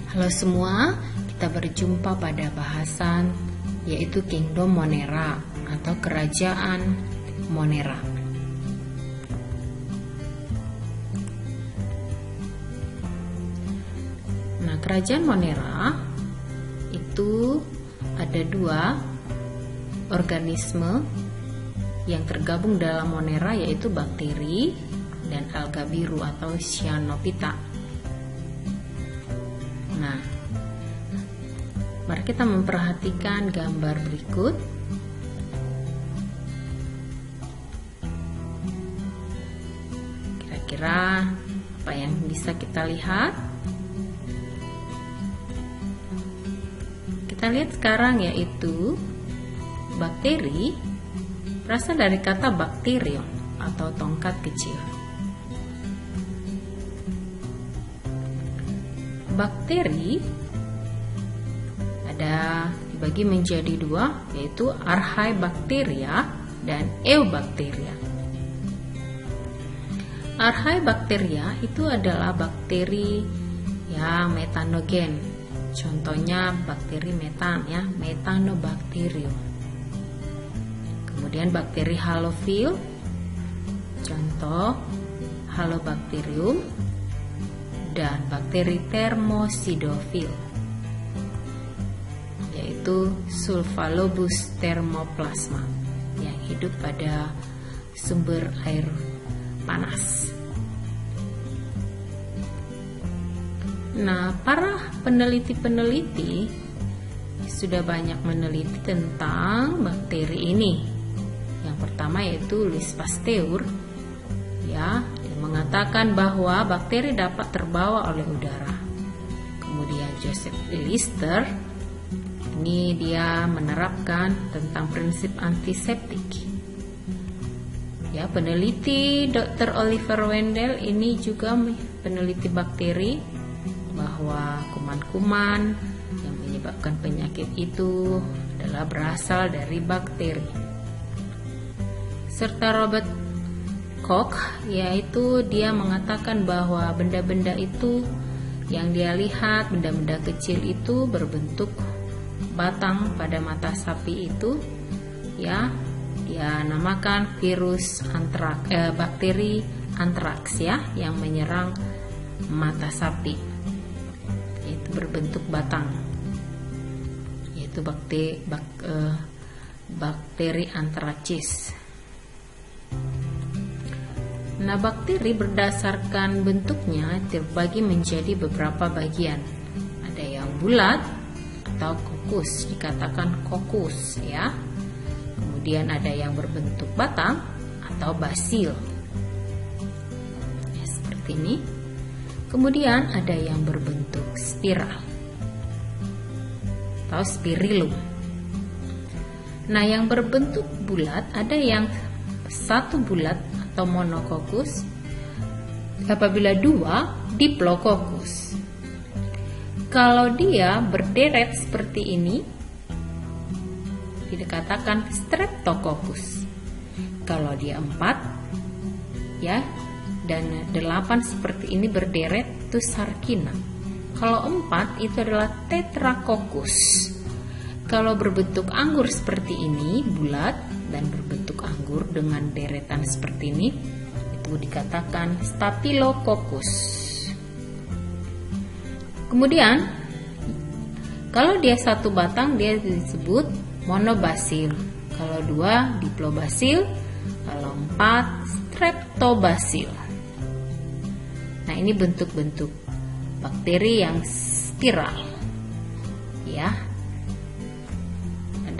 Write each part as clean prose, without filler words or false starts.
Halo semua, kita berjumpa pada bahasan yaitu Kingdom Monera atau Kerajaan Monera. Nah, Kerajaan Monera itu ada dua organisme yang tergabung dalam Monera, yaitu bakteri dan alga biru atau cyanophyta. Nah, mari kita memperhatikan gambar berikut. Kira-kira apa yang bisa kita lihat? Kita lihat sekarang yaitu bakteri berasal dari kata bakterium atau tongkat kecil. Bakteri ada dibagi menjadi dua, yaitu Archaebacteria dan Eubacteria. Archaebacteria itu adalah bakteri yang metanogen. Contohnya bakteri metan ya, Methanobacterium. Kemudian bakteri halofil, contoh Halobacterium, dan bakteri thermosidofil, yaitu Sulfalobus thermoplasma yang hidup pada sumber air panas. Nah, para peneliti-peneliti sudah banyak meneliti tentang bakteri ini. Yang pertama yaitu Louis Pasteur, ya, mengatakan bahwa bakteri dapat terbawa oleh udara. Kemudian Joseph Lister, ini dia menerapkan tentang prinsip antiseptik. Ya, peneliti Dr. Oliver Wendell ini juga peneliti bakteri, bahwa kuman-kuman yang menyebabkan penyakit itu adalah berasal dari bakteri. Serta Robert Koch, yaitu dia mengatakan bahwa benda-benda itu yang dia lihat, benda-benda kecil itu berbentuk batang pada mata sapi itu, ya, dia namakan virus bakteri antraks ya, yang menyerang mata sapi, yaitu berbentuk batang, yaitu bakteri anthracis. Nah, bakteri berdasarkan bentuknya terbagi menjadi beberapa bagian. Ada yang bulat atau kokus, dikatakan kokus ya. Kemudian ada yang berbentuk batang atau basil, ya, seperti ini. Kemudian ada yang berbentuk spiral atau spirillum. Nah, yang berbentuk bulat ada yang satu bulat atau monokokus, apabila dua diplococcus. Kalau dia berderet seperti ini dikatakan streptococcus. Kalau dia 4 ya dan 8 seperti ini berderet itu sarkina. Kalau 4 itu adalah tetracoccus. Kalau berbentuk anggur seperti ini, bulat dan berbentuk anggur dengan deretan seperti ini, itu dikatakan Staphylococcus. Kemudian kalau dia satu batang dia disebut monobacil, kalau 2 diplobacil, kalau 4 streptobacil. Nah, ini bentuk-bentuk bakteri yang spiral ya.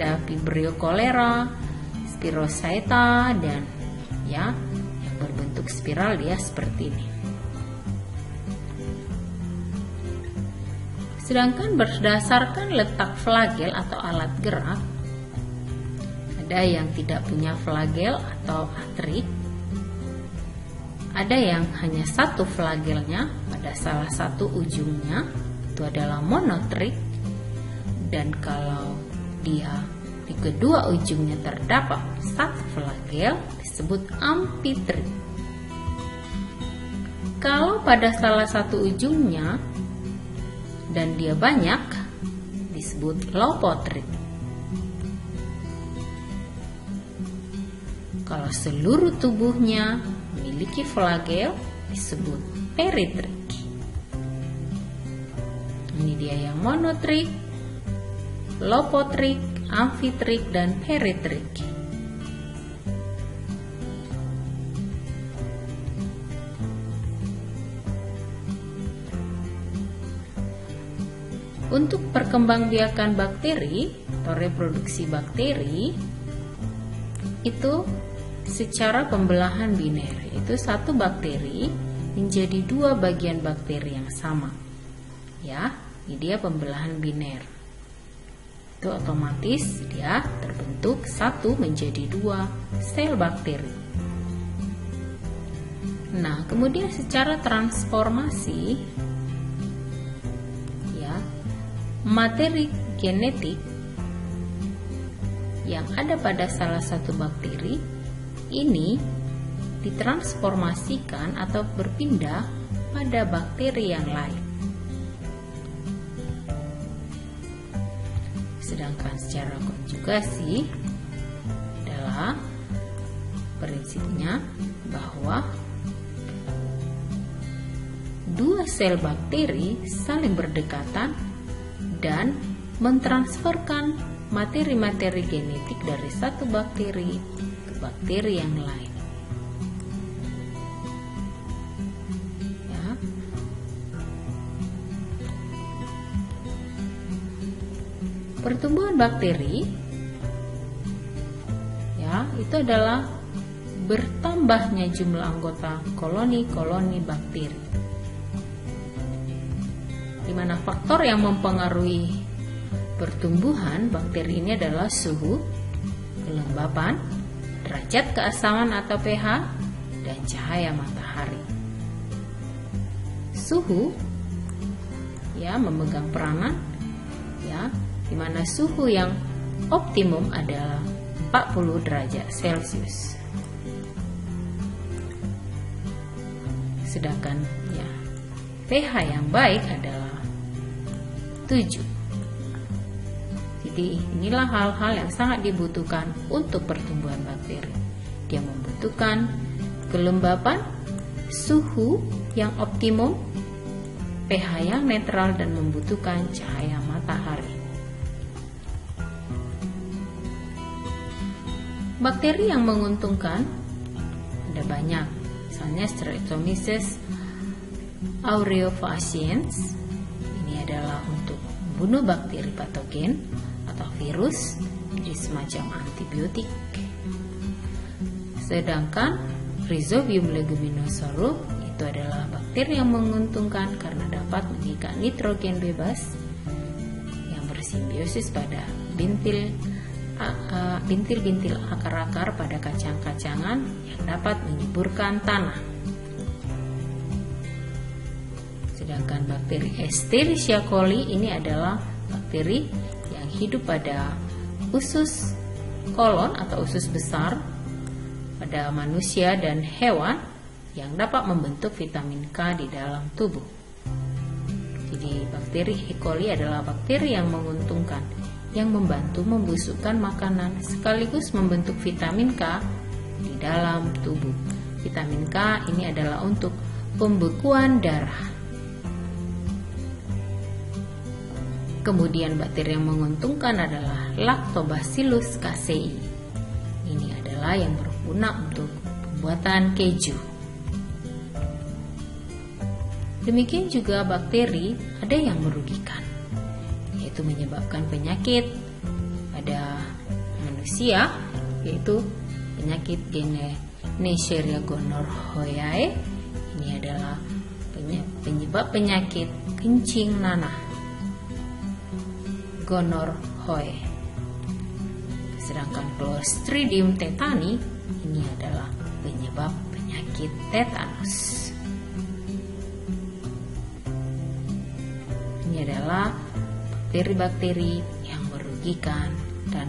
Ada Vibrio cholera, Spirochaeta, dan ya yang berbentuk spiral dia seperti ini. Sedangkan berdasarkan letak flagel atau alat gerak, ada yang tidak punya flagel atau atrik, ada yang hanya satu flagelnya pada salah satu ujungnya, itu adalah monotrik, dan kalau dia di kedua ujungnya terdapat satu flagel disebut ampitrik. Kalau pada salah satu ujungnya dan dia banyak disebut low-potrid. Kalau seluruh tubuhnya memiliki flagel disebut peritrik. Ini dia yang monotrik, lopotrik, amfitrik, dan peritrik. Untuk perkembangbiakan bakteri atau reproduksi bakteri itu secara pembelahan biner, itu satu bakteri menjadi dua bagian bakteri yang sama. Ya, ini dia pembelahan biner. Itu otomatis dia terbentuk satu menjadi dua sel bakteri. Nah, kemudian secara transformasi, ya, materi genetik yang ada pada salah satu bakteri ini ditransformasikan atau berpindah pada bakteri yang lain. Sedangkan secara konjugasi adalah prinsipnya bahwa dua sel bakteri saling berdekatan dan mentransferkan materi-materi genetik dari satu bakteri ke bakteri yang lain. Ya. Pertumbuhan bakteri, ya, itu adalah bertambahnya jumlah anggota koloni-koloni bakteri. Di mana faktor yang mempengaruhi pertumbuhan bakteri ini adalah suhu, kelembapan, derajat keasaman atau pH, dan cahaya matahari. Suhu, ya, memegang peranan, ya, di mana suhu yang optimum adalah 40 derajat Celcius. Sedangkan, ya, pH yang baik adalah 7. Jadi inilah hal-hal yang sangat dibutuhkan untuk pertumbuhan bakteri. Dia membutuhkan kelembapan, suhu yang optimum, pH yang netral, dan membutuhkan cahaya matahari. Bakteri yang menguntungkan ada banyak, misalnya Streptomyces aureofaciens. Ini adalah untuk membunuh bakteri patogen atau virus, jadi semacam antibiotik. Sedangkan Rhizobium leguminosarum itu adalah bakteri yang menguntungkan karena dapat mengikat nitrogen bebas yang bersimbiosis pada bintil-bintil akar-akar pada kacang-kacangan yang dapat menyuburkan tanah. Sedangkan bakteri Escherichia coli ini adalah bakteri yang hidup pada usus kolon atau usus besar pada manusia dan hewan yang dapat membentuk vitamin K di dalam tubuh. Jadi bakteri E. coli adalah bakteri yang menguntungkan, yang membantu membusukkan makanan sekaligus membentuk vitamin K di dalam tubuh. Vitamin K ini adalah untuk pembekuan darah. Kemudian bakteri yang menguntungkan adalah Lactobacillus casei. Ini adalah yang berguna untuk pembuatan keju. Demikian juga bakteri ada yang merugikan, yaitu menyebabkan penyakit pada manusia, yaitu penyakit Neisseria gonorrhoeae. Ini adalah penyebab penyakit kencing nanah, gonorrhoe. Sedangkan Clostridium tetani ini adalah penyebab penyakit tetanus. Ini adalah bakteri-bakteri yang merugikan dan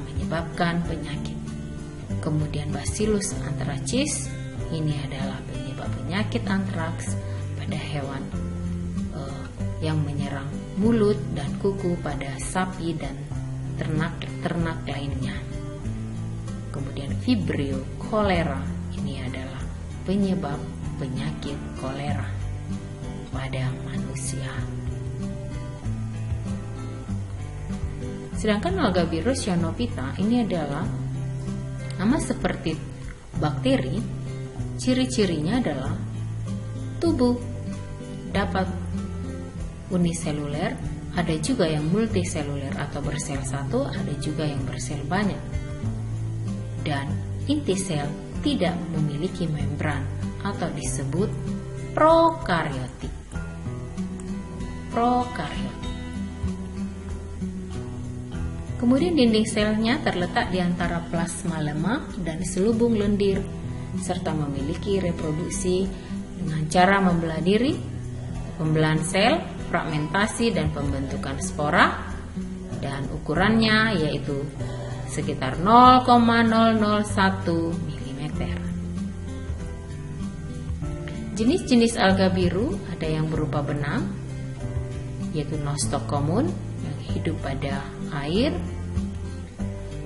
menyebabkan penyakit. Kemudian Bacillus anthracis ini adalah penyebab penyakit antraks pada hewan yang menyerang mulut dan kuku pada sapi dan ternak lainnya. Kemudian Vibrio cholera, ini adalah penyebab penyakit kolera pada manusia. Sedangkan Algavirus cyanophyta ini adalah sama seperti bakteri, ciri-cirinya adalah tubuh dapat uniseluler, ada juga yang multiseluler atau bersel satu, ada juga yang bersel banyak. Dan inti sel tidak memiliki membran atau disebut prokariotik. Kemudian dinding selnya terletak di antara plasma lemak dan selubung lendir, serta memiliki reproduksi dengan cara membelah diri, pembelahan sel, fragmentasi dan pembentukan spora, dan ukurannya yaitu sekitar 0,001 mm. Jenis-jenis alga biru ada yang berupa benang, yaitu Nostoc common yang hidup pada air,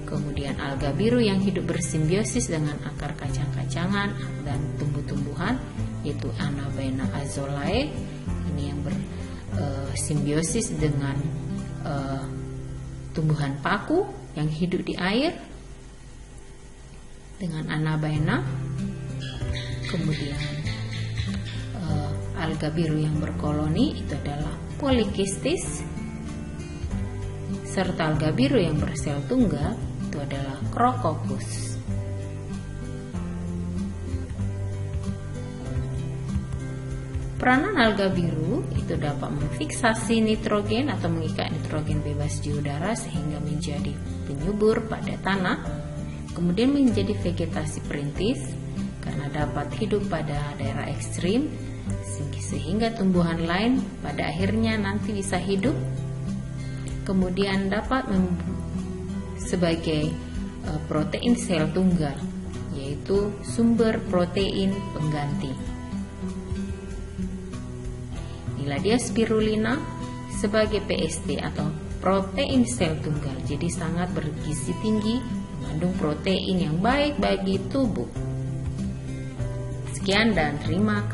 kemudian alga biru yang hidup bersimbiosis dengan akar kacang-kacangan dan tumbuh-tumbuhan, yaitu Anabaena azolae, ini yang bersimbiosis dengan tumbuhan paku yang hidup di air dengan Anabaena. Kemudian alga biru yang berkoloni itu adalah Polycystis, serta alga biru yang bersel tunggal itu adalah Crococcus. Peranan alga biru itu dapat memfiksasi nitrogen atau mengikat nitrogen bebas di udara sehingga menjadi penyubur pada tanah, kemudian menjadi vegetasi perintis karena dapat hidup pada daerah ekstrim sehingga tumbuhan lain pada akhirnya nanti bisa hidup. Kemudian dapat sebagai protein sel tunggal, yaitu sumber protein pengganti. Inilah dia spirulina sebagai PST atau protein sel tunggal, jadi sangat bergizi tinggi, mengandung protein yang baik bagi tubuh. Sekian dan terima kasih.